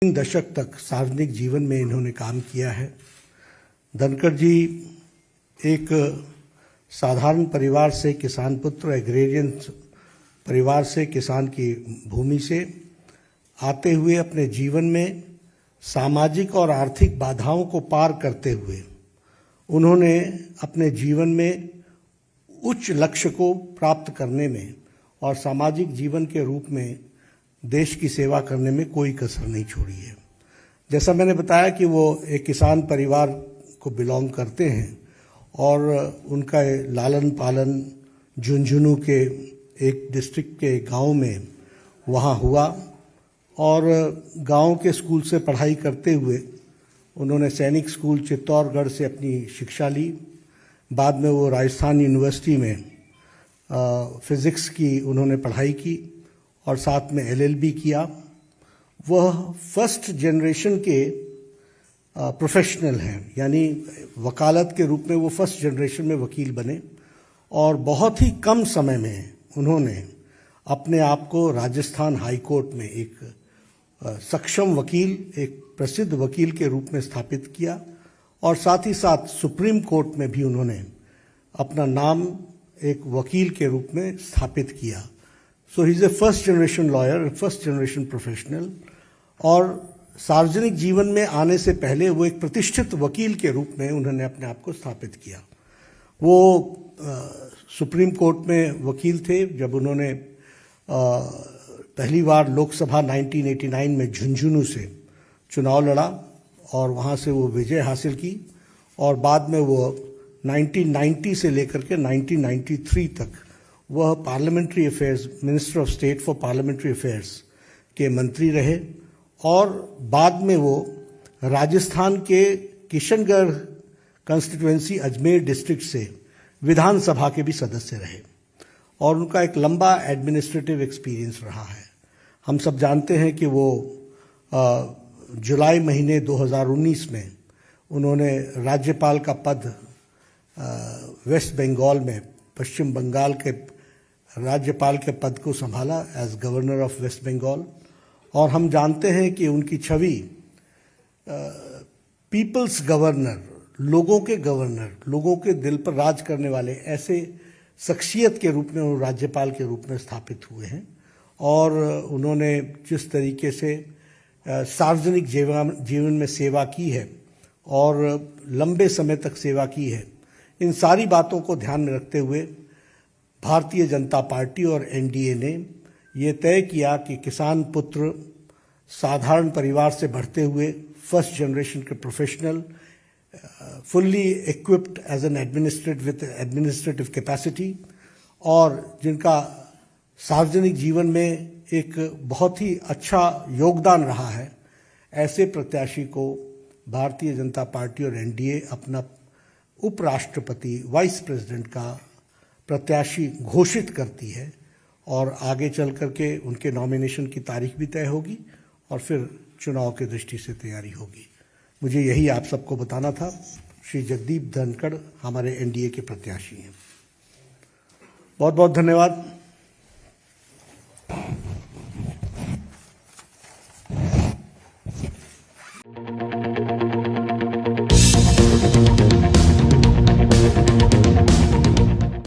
3 दशक तक सार्वजनिक जीवन में इन्होंने काम किया है। धनखड़ जी एक साधारण परिवार से, किसान पुत्र, एग्रेरियन परिवार से, किसान की भूमि से आते हुए अपने जीवन में सामाजिक और आर्थिक बाधाओं को पार करते हुए उन्होंने अपने जीवन में उच्च लक्ष्य को प्राप्त करने में और सामाजिक जीवन के रूप में देश की सेवा करने में कोई कसर नहीं छोड़ी है। जैसा मैंने बताया कि वो एक किसान परिवार को बिलोंग करते हैं और उनका लालन पालन झुंझुनू के एक डिस्ट्रिक्ट के गांव में वहाँ हुआ और गांव के स्कूल से पढ़ाई करते हुए उन्होंने सैनिक स्कूल चित्तौड़गढ़ से अपनी शिक्षा ली। बाद में वो राजस्थान यूनिवर्सिटी में फिज़िक्स की उन्होंने पढ़ाई की और साथ में LLB किया। वह फर्स्ट जनरेशन के प्रोफेशनल हैं, यानी वकालत के रूप में वो फर्स्ट जनरेशन में वकील बने और बहुत ही कम समय में उन्होंने अपने आप को राजस्थान हाई कोर्ट में एक सक्षम वकील, एक प्रसिद्ध वकील के रूप में स्थापित किया और साथ ही साथ सुप्रीम कोर्ट में भी उन्होंने अपना नाम एक वकील के रूप में स्थापित किया। So he is a first generation lawyer, first generation professional. और सार्वजनिक जीवन में आने से पहले वो एक प्रतिष्ठित वकील के रूप में उन्होंने अपने आप को स्थापित किया। वो सुप्रीम कोर्ट में वकील थे जब उन्होंने पहली बार लोकसभा 1989 में झुंझुनू से चुनाव लड़ा और वहाँ से वो विजय हासिल की और बाद में वो 1990 से लेकर के 1993 तक वह parliamentary affairs, minister of state for parliamentary affairs के मंत्री रहे और बाद में वो राजस्थान के किशनगढ़ कंस्टिट्यूएंसी अजमेर डिस्ट्रिक्ट से विधानसभा के भी सदस्य रहे और उनका एक लंबा एडमिनिस्ट्रेटिव एक्सपीरियंस रहा है। हम सब जानते हैं कि वो जुलाई महीने 2019 में उन्होंने राज्यपाल का पद वेस्ट बंगाल में, पश्चिम बंगाल के राज्यपाल के पद को संभाला as governor of West Bengal. और हम जानते हैं कि उनकी छवि पीपल्स गवर्नर, लोगों के गवर्नर, लोगों के दिल पर राज करने वाले ऐसे शख्सियत के रूप में वो राज्यपाल के रूप में स्थापित हुए हैं और उन्होंने जिस तरीके से सार्वजनिक जीवन में सेवा की है और लंबे समय तक सेवा की है, इन सारी बातों को ध्यान में रखते हुए भारतीय जनता पार्टी और NDA ने ये तय किया कि किसान पुत्र, साधारण परिवार से बढ़ते हुए फर्स्ट जनरेशन के professional, fully equipped as an administrative capacity और जिनका सार्वजनिक जीवन में एक बहुत ही अच्छा योगदान रहा है, ऐसे प्रत्याशी को भारतीय जनता पार्टी और NDA अपना उपराष्ट्रपति, वाइस प्रेसिडेंट का प्रत्याशी घोषित करती है और आगे चल करके उनके नॉमिनेशन की तारीख भी तय होगी और फिर चुनाव की दृष्टि से तैयारी होगी। मुझे यही आप सबको बताना था। श्री जगदीप धनखड़ हमारे NDA के प्रत्याशी हैं। बहुत बहुत धन्यवाद।